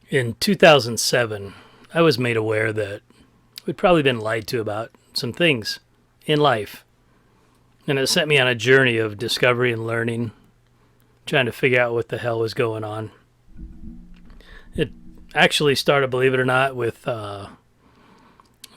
In 2007, I was made aware that we'd probably been lied to about some things in life. And it set me on a journey of discovery and learning, trying to figure out what the hell was going on. It actually started, believe it or not, with the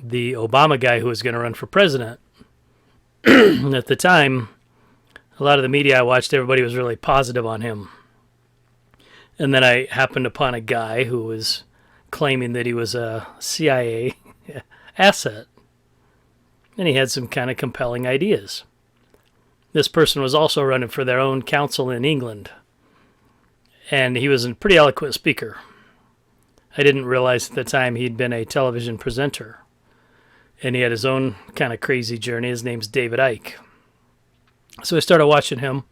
Obama guy who was going to run for president. At the time, a lot of the media I watched, everybody was really positive on him. And then I happened upon a guy who was claiming that he was a CIA asset. And he had some kind of compelling ideas. This person was also running for their own council in England. And he was a pretty eloquent speaker. I didn't realize at the time he'd been a television presenter. And he had his own kind of crazy journey. His name's David Icke. So I started watching him.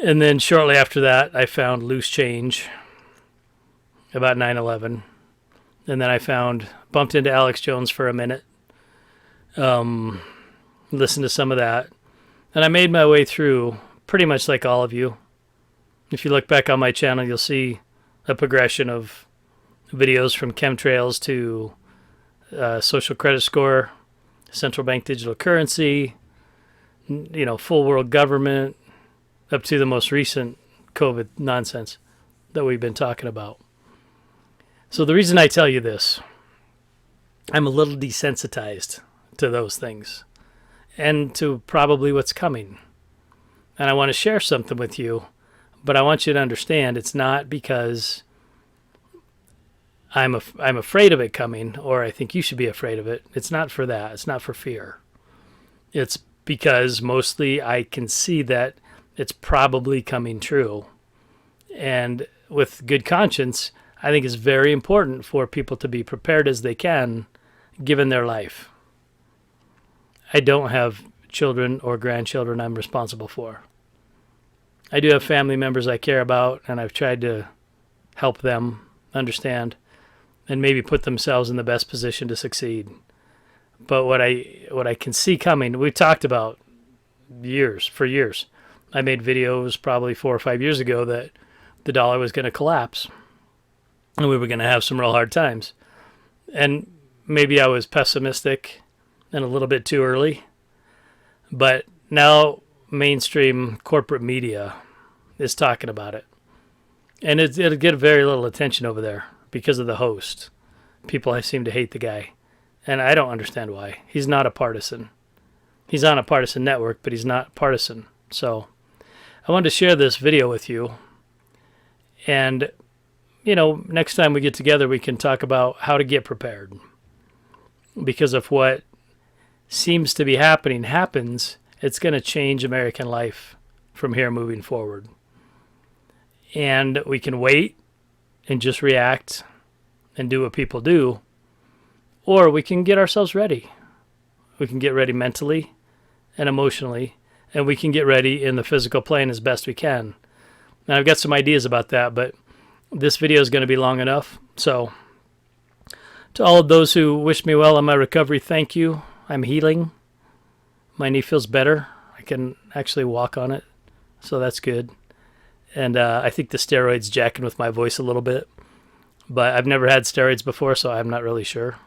And then shortly after that, I found Loose Change about 9/11. And then bumped into Alex Jones for a minute. Listened to some of that. And I made my way through pretty much like all of you. If you look back on my channel, you'll see a progression of videos from chemtrails to social credit score, central bank digital currency, full world government, up to the most recent COVID nonsense that we've been talking about. So the reason I tell you this, I'm a little desensitized to those things and to probably what's coming. And I want to share something with you, but I want you to understand it's not because I'm afraid of it coming or I think you should be afraid of it. It's not for that. It's not for fear. It's because mostly I can see that it's probably coming true. And with good conscience, I think it's very important for people to be prepared as they can, given their life. I don't have children or grandchildren I'm responsible for. I do have family members I care about, and I've tried to help them understand and maybe put themselves in the best position to succeed. But what I can see coming, we've talked about for years. I made videos probably 4 or 5 years ago that the dollar was going to collapse and we were going to have some real hard times. And maybe I was pessimistic and a little bit too early. But now mainstream corporate media is talking about it. And it'll get very little attention over there because of the host. People seem to hate the guy. And I don't understand why. He's not a partisan. He's on a partisan network, but he's not partisan. So I wanted to share this video with you. And, next time we get together, we can talk about how to get prepared. Because if what seems to be happening happens, it's going to change American life from here moving forward. And we can wait and just react and do what people do. Or we can get ourselves ready. We can get ready mentally and emotionally. And we can get ready in the physical plane as best we can. And I've got some ideas about that, but this video is going to be long enough. So to all of those who wish me well on my recovery, thank you. I'm healing. My knee feels better. I can actually walk on it, so that's good. And I think the steroids jacking with my voice a little bit. But I've never had steroids before, so I'm not really sure.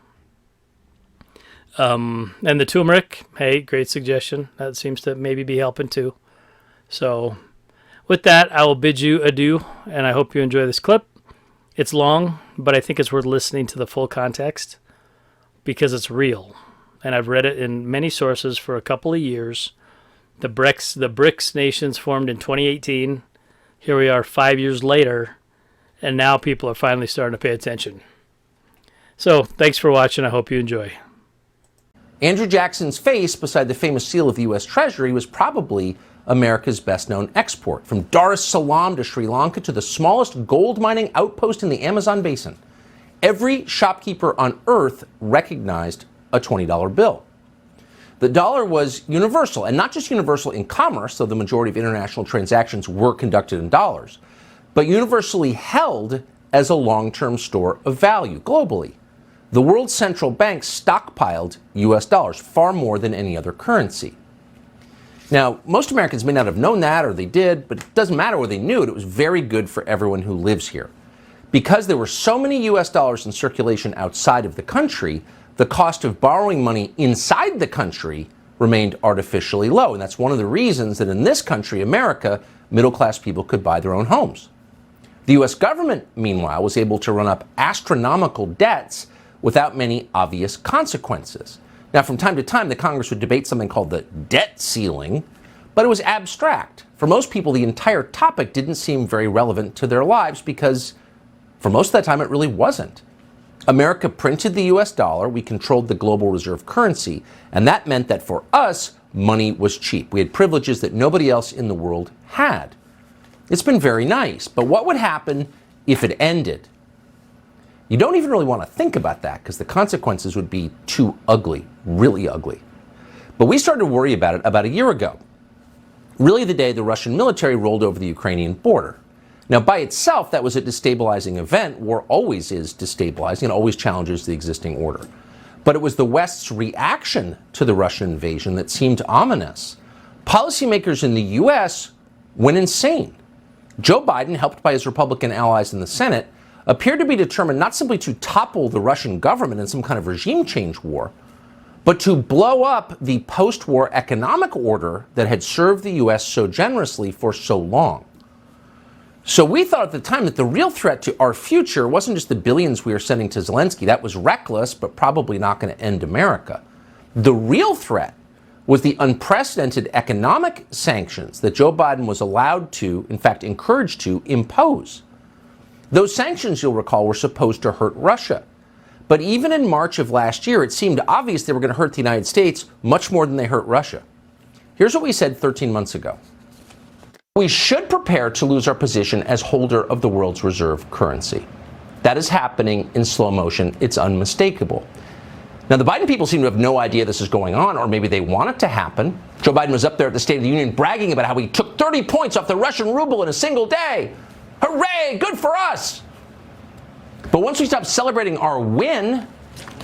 And the turmeric, hey, great suggestion. That seems to maybe be helping too. So with that, I will bid you adieu, and I hope you enjoy this clip. It's long, but I think it's worth listening to the full context because it's real. And I've read it in many sources for a couple of years. The BRICS nations formed in 2018. Here we are 5 years later, and now people are finally starting to pay attention. So thanks for watching. I hope you enjoy. Andrew Jackson's face beside the famous seal of the U.S. Treasury was probably America's best-known export. From Dar es Salaam to Sri Lanka to the smallest gold mining outpost in the Amazon basin, every shopkeeper on Earth recognized a $20 bill. The dollar was universal, and not just universal in commerce, though the majority of international transactions were conducted in dollars, but universally held as a long-term store of value globally. The world's central banks stockpiled U.S. dollars, far more than any other currency. Now, most Americans may not have known that, or they did, but it doesn't matter whether they knew it. It was very good for everyone who lives here. Because there were so many US dollars in circulation outside of the country, the cost of borrowing money inside the country remained artificially low. And that's one of the reasons that in this country, America, middle-class people could buy their own homes. The US government, meanwhile, was able to run up astronomical debts without many obvious consequences. Now, from time to time, the Congress would debate something called the debt ceiling, but it was abstract. For most people, the entire topic didn't seem very relevant to their lives because for most of that time, it really wasn't. America printed the US dollar, we controlled the global reserve currency, and that meant that for us, money was cheap. We had privileges that nobody else in the world had. It's been very nice, but what would happen if it ended? You don't even really want to think about that because the consequences would be too ugly, really ugly. But we started to worry about it about a year ago, really the day the Russian military rolled over the Ukrainian border. Now, by itself, that was a destabilizing event. War always is destabilizing and always challenges the existing order. But it was the West's reaction to the Russian invasion that seemed ominous. Policymakers in the U.S. went insane. Joe Biden, helped by his Republican allies in the Senate, appeared to be determined not simply to topple the Russian government in some kind of regime change war, but to blow up the post-war economic order that had served the U.S. so generously for so long. So we thought at the time that the real threat to our future wasn't just the billions we were sending to Zelensky. That was reckless, but probably not going to end America. The real threat was the unprecedented economic sanctions that Joe Biden was allowed to, in fact, encouraged to impose. Those sanctions, you'll recall, were supposed to hurt Russia. But even in March of last year, it seemed obvious they were going to hurt the United States much more than they hurt Russia. Here's what we said 13 months ago. We should prepare to lose our position as holder of the world's reserve currency. That is happening in slow motion. It's unmistakable. Now, the Biden people seem to have no idea this is going on, or maybe they want it to happen. Joe Biden was up there at the State of the Union bragging about how he took 30 points off the Russian ruble in a single day. Hooray, good for us. But once we stop celebrating our win,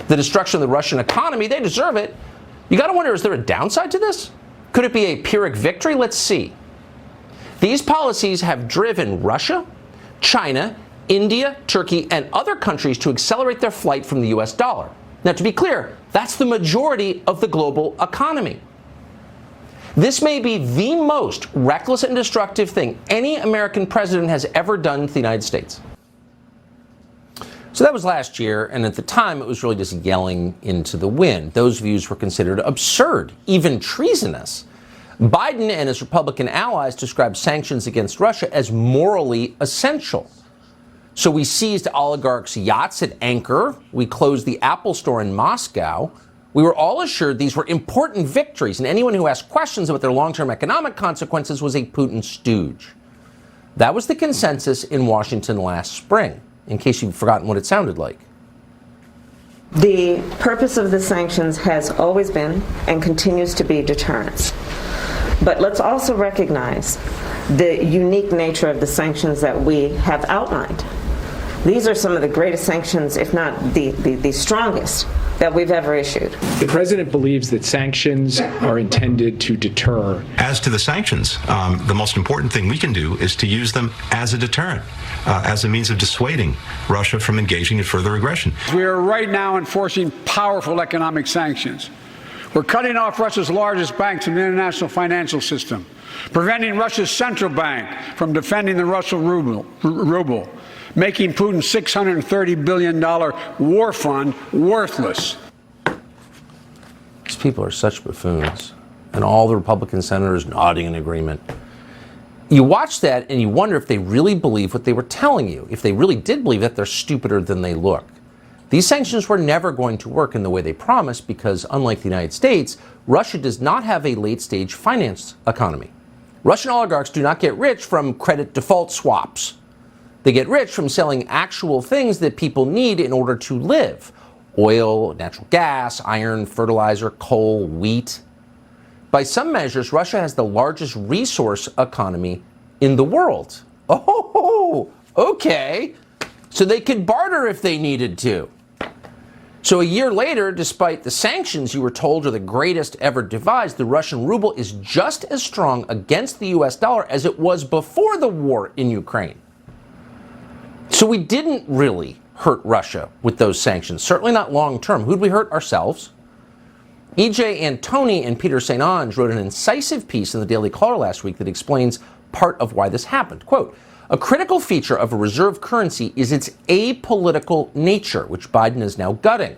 the destruction of the Russian economy, they deserve it. You got to wonder, is there a downside to this? Could it be a Pyrrhic victory? Let's see. These policies have driven Russia, China, India, Turkey, and other countries to accelerate their flight from the US dollar. Now, to be clear, that's the majority of the global economy. This may be the most reckless and destructive thing any American president has ever done to the United States. So that was last year, and at the time, it was really just yelling into the wind. Those views were considered absurd, even treasonous. Biden and his Republican allies described sanctions against Russia as morally essential. So we seized oligarchs' yachts at anchor. We closed the Apple store in Moscow. We were all assured these were important victories, and anyone who asked questions about their long-term economic consequences was a Putin stooge. That was the consensus in Washington last spring, in case you've forgotten what it sounded like. The purpose of the sanctions has always been and continues to be deterrence. But let's also recognize the unique nature of the sanctions that we have outlined. These are some of the greatest sanctions, if not the strongest, that we've ever issued. The president believes that sanctions are intended to deter. As to the sanctions, the most important thing we can do is to use them as a deterrent, as a means of dissuading Russia from engaging in further aggression. We are right now enforcing powerful economic sanctions. We're cutting off Russia's largest banks in the international financial system, preventing Russia's central bank from defending the Russian ruble, making Putin's $630 billion war fund worthless. These people are such buffoons, and all the Republican senators nodding in agreement. You watch that and you wonder if they really believe what they were telling you. If they really did believe that, they're stupider than they look. These sanctions were never going to work in the way they promised because, unlike the United States, Russia does not have a late-stage finance economy. Russian oligarchs do not get rich from credit default swaps. They get rich from selling actual things that people need in order to live. Oil, natural gas, iron, fertilizer, coal, wheat. By some measures, Russia has the largest resource economy in the world. Oh, okay. So they could barter if they needed to. So a year later, despite the sanctions you were told are the greatest ever devised, the Russian ruble is just as strong against the US dollar as it was before the war in Ukraine. So we didn't really hurt Russia with those sanctions, certainly not long term. Who'd we hurt? Ourselves. E.J. Antoni and Peter St. Onge wrote an incisive piece in the Daily Caller last week that explains part of why this happened. Quote, a critical feature of a reserve currency is its apolitical nature, which Biden is now gutting.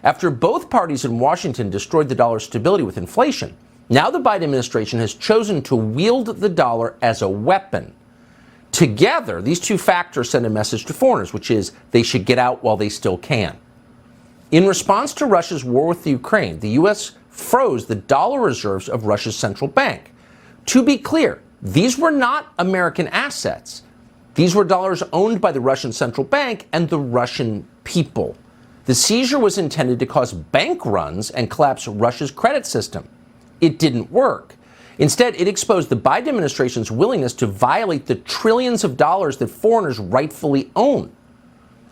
After both parties in Washington destroyed the dollar's stability with inflation, now the Biden administration has chosen to wield the dollar as a weapon. Together, these two factors send a message to foreigners, which is they should get out while they still can. In response to Russia's war with the Ukraine, the U.S. froze the dollar reserves of Russia's central bank. To be clear, these were not American assets. These were dollars owned by the Russian central bank and the Russian people. The seizure was intended to cause bank runs and collapse Russia's credit system. It didn't work. Instead, it exposed the Biden administration's willingness to violate the trillions of dollars that foreigners rightfully own.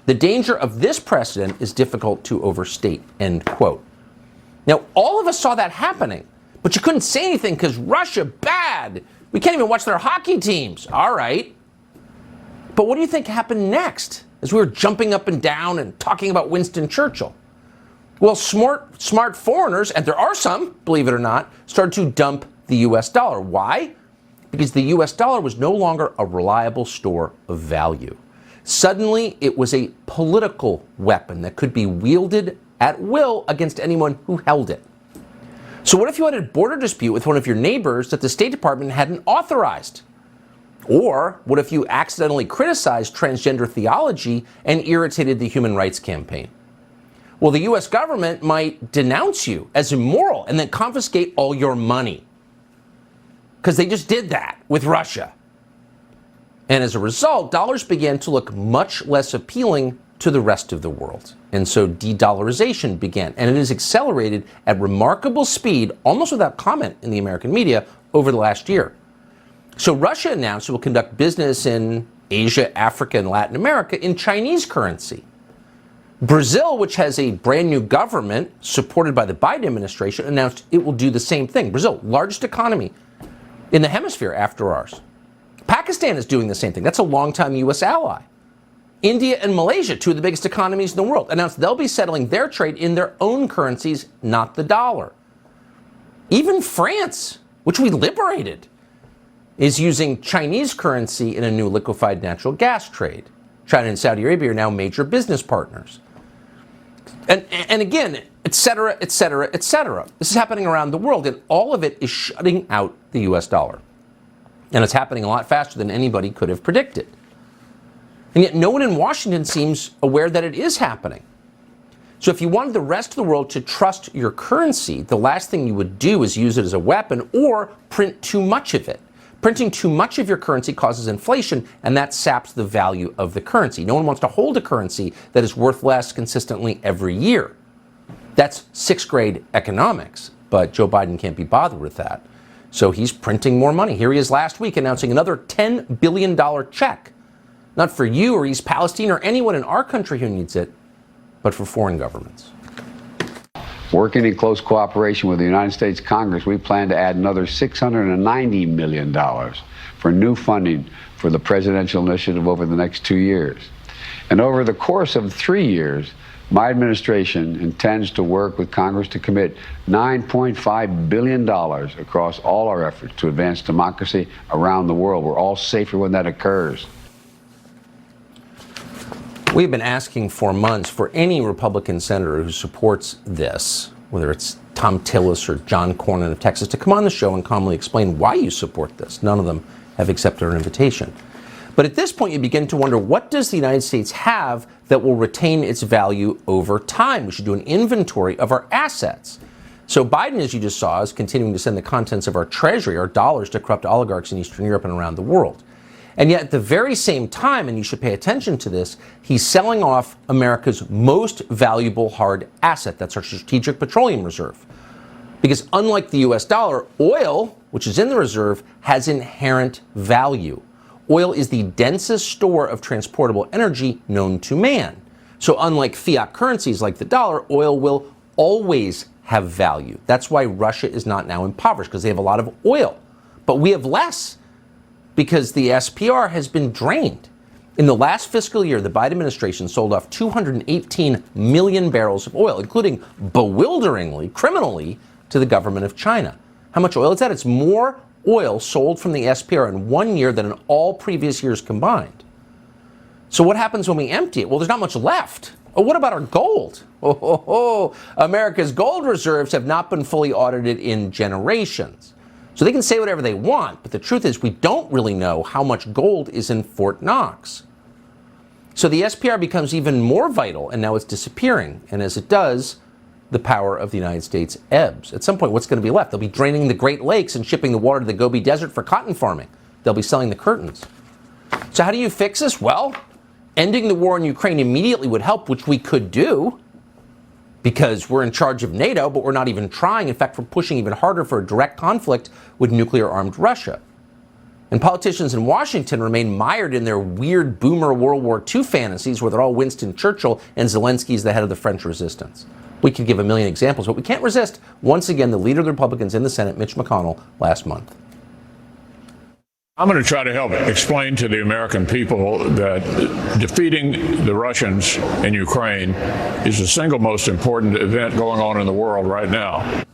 The danger of this precedent is difficult to overstate, end quote. Now, all of us saw that happening, but you couldn't say anything because Russia, bad. We can't even watch their hockey teams. All right. But what do you think happened next as we were jumping up and down and talking about Winston Churchill? Well, smart foreigners, and there are some, believe it or not, started to dump the U.S. dollar. Why? Because the U.S. dollar was no longer a reliable store of value. Suddenly, it was a political weapon that could be wielded at will against anyone who held it. So what if you had a border dispute with one of your neighbors that the State Department hadn't authorized? Or what if you accidentally criticized transgender theology and irritated the Human Rights Campaign? Well, the U.S. government might denounce you as immoral and then confiscate all your money. Because they just did that with Russia. And as a result, dollars began to look much less appealing to the rest of the world. And so de-dollarization began. And it has accelerated at remarkable speed, almost without comment in the American media, over the last year. So Russia announced it will conduct business in Asia, Africa, and Latin America in Chinese currency. Brazil, which has a brand new government supported by the Biden administration, announced it will do the same thing. Brazil, largest economy in the hemisphere after ours. Pakistan is doing the same thing. That's a longtime U.S. ally. India and Malaysia, two of the biggest economies in the world, announced they'll be settling their trade in their own currencies, not the dollar. Even France, which we liberated, is using Chinese currency in a new liquefied natural gas trade. China and Saudi Arabia are now major business partners. And again, et cetera, et cetera, et cetera. This is happening around the world, and all of it is shutting out the U.S. dollar. And it's happening a lot faster than anybody could have predicted. And yet no one in Washington seems aware that it is happening. So if you wanted the rest of the world to trust your currency, the last thing you would do is use it as a weapon or print too much of it. Printing too much of your currency causes inflation, and that saps the value of the currency. No one wants to hold a currency that is worth less consistently every year. That's sixth grade economics, but Joe Biden can't be bothered with that. So he's printing more money. Here he is last week announcing another $10 billion check. Not for you or East Palestine or anyone in our country who needs it, but for foreign governments. Working in close cooperation with the United States Congress, we plan to add another $690 million for new funding for the presidential initiative over the next 2 years. And over the course of 3 years, my administration intends to work with Congress to commit $9.5 billion across all our efforts to advance democracy around the world. We're all safer when that occurs. We've been asking for months for any Republican senator who supports this, whether it's Tom Tillis or John Cornyn of Texas, to come on the show and calmly explain why you support this. None of them have accepted our invitation. But at this point, you begin to wonder, what does the United States have that will retain its value over time? We should do an inventory of our assets. So Biden, as you just saw, is continuing to send the contents of our treasury, our dollars, to corrupt oligarchs in Eastern Europe and around the world. And yet at the very same time, and you should pay attention to this, he's selling off America's most valuable hard asset. That's our Strategic Petroleum Reserve. Because unlike the US dollar, oil, which is in the reserve, has inherent value. Oil is the densest store of transportable energy known to man. So unlike fiat currencies like the dollar, oil will always have value. That's why Russia is not now impoverished, because they have a lot of oil. But we have less, because the SPR has been drained. In the last fiscal year, the Biden administration sold off 218 million barrels of oil, including bewilderingly, criminally, to the government of China. How much oil is that? It's more oil sold from the SPR in 1 year than in all previous years combined. So what happens when we empty it? Well, there's not much left. Oh, what about our gold? America's gold reserves have not been fully audited in generations. So they can say whatever they want, but the truth is we don't really know how much gold is in Fort Knox. So the SPR becomes even more vital, and now it's disappearing. And as it does, the power of the United States ebbs. At some point, what's going to be left? They'll be draining the Great Lakes and shipping the water to the Gobi Desert for cotton farming. They'll be selling the curtains. So how do you fix this? Well, ending the war in Ukraine immediately would help, which we could do because we're in charge of NATO, but we're not even trying. In fact, we're pushing even harder for a direct conflict with nuclear-armed Russia. And politicians in Washington remain mired in their weird boomer World War II fantasies where they're all Winston Churchill and Zelensky's the head of the French resistance. We could give a million examples, but we can't resist, once again, the leader of the Republicans in the Senate, Mitch McConnell, last month. I'm going to try to help explain to the American people that defeating the Russians in Ukraine is the single most important event going on in the world right now.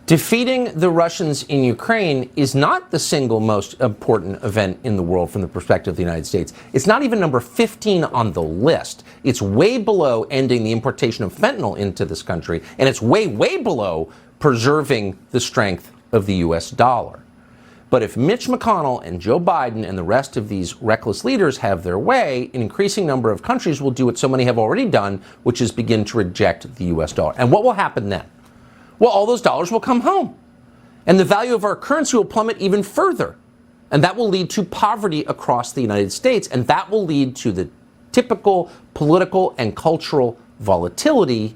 Defeating the Russians in Ukraine is not the single most important event in the world from the perspective of the United States. It's not even number 15 on the list. It's way below ending the importation of fentanyl into this country, and it's way, way below preserving the strength of the U.S. dollar. But if Mitch McConnell and Joe Biden and the rest of these reckless leaders have their way, an increasing number of countries will do what so many have already done, which is begin to reject the U.S. dollar. And what will happen then? Well, all those dollars will come home. And the value of our currency will plummet even further. And that will lead to poverty across the United States. And that will lead to the typical political and cultural volatility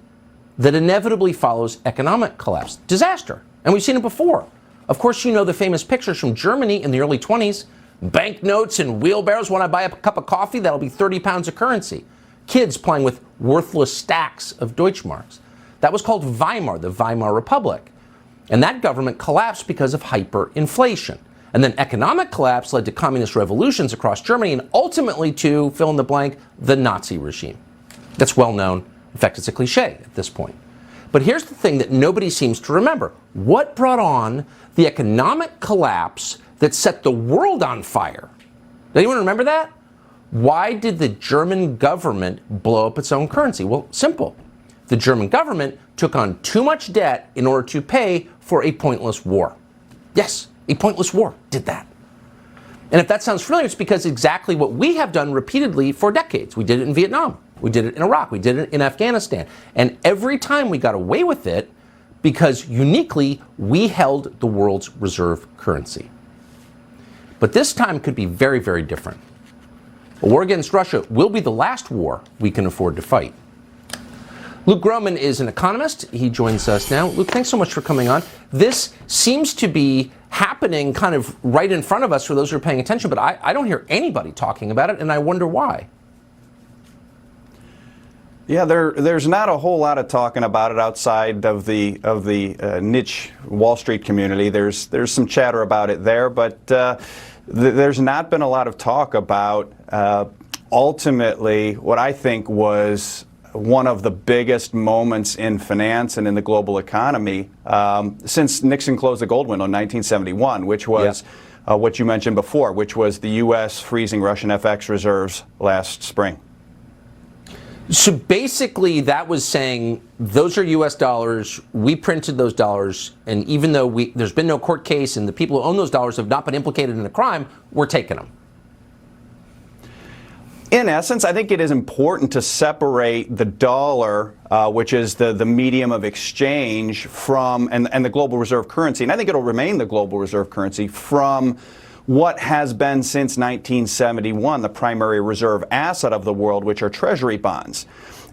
that inevitably follows economic collapse. Disaster. And we've seen it before. Of course, you know the famous pictures from Germany in the early 20s. Banknotes and wheelbarrows. When I buy a cup of coffee, that'll be 30 pounds of currency. Kids playing with worthless stacks of Deutschmarks. That was called Weimar, the Weimar Republic. And that government collapsed because of hyperinflation. And then economic collapse led to communist revolutions across Germany and ultimately to, fill in the blank, the Nazi regime. That's well known. In fact, it's a cliche at this point. But here's the thing that nobody seems to remember. What brought on the economic collapse that set the world on fire? Does anyone remember that? Why did the German government blow up its own currency? Well, simple. The German government took on too much debt in order to pay for a pointless war. Yes, a pointless war did that. And if that sounds familiar, it's because exactly what we have done repeatedly for decades. We did it in Vietnam. We did it in Iraq. We did it in Afghanistan. And every time we got away with it because uniquely we held the world's reserve currency. But this time could be very, very different. A war against Russia will be the last war we can afford to fight. Luke Gromen is an economist. He joins us now. Luke, thanks so much for coming on. This seems to be happening kind of right in front of us for those who are paying attention, but I don't hear anybody talking about it, and I wonder why. Yeah, there's not a whole lot of talking about it outside of the niche Wall Street community. There's some chatter about it there, but there's not been a lot of talk about ultimately what I think was one of the biggest moments in finance and in the global economy since Nixon closed the gold window in 1971, which was what you mentioned before, which was the U.S. freezing Russian FX reserves last spring. So basically that was saying those are U.S. dollars, we printed those dollars, and even though there's been no court case and the people who own those dollars have not been implicated in a crime, we're taking them. In essence, I think it is important to separate the dollar, which is the medium of exchange, from and the global reserve currency, and I think it'll remain the global reserve currency, from what has been since 1971 the primary reserve asset of the world, which are treasury bonds.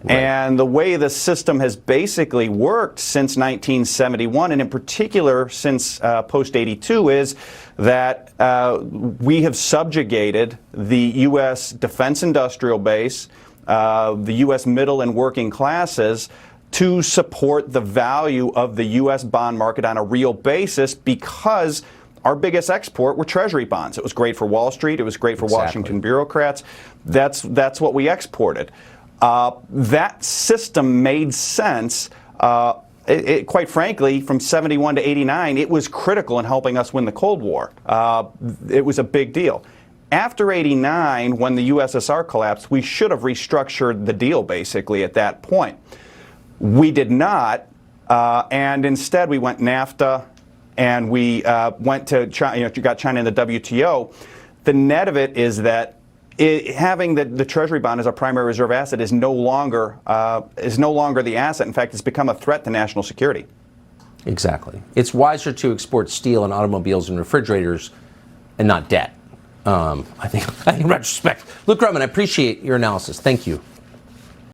Right. And the way the system has basically worked since 1971, and in particular since post-82, is that we have subjugated the U.S. defense industrial base, the U.S. middle and working classes, to support the value of the U.S. bond market on a real basis because our biggest export were Treasury bonds. It was great for Wall Street. It was great for Washington bureaucrats. That's what we exported. That system made sense. Quite frankly, from 71 to 89, it was critical in helping us win the Cold War. It was a big deal. After 89, when the USSR collapsed, we should have restructured the deal basically at that point. We did not, and instead we went NAFTA, and we went to China, you got China in the WTO. The net of it is that having the Treasury bond as our primary reserve asset is no longer the asset. In fact, it's become a threat to national security. Exactly. It's wiser to export steel and automobiles and refrigerators and not debt. I think in retrospect. Luke Grumman, I appreciate your analysis. Thank you.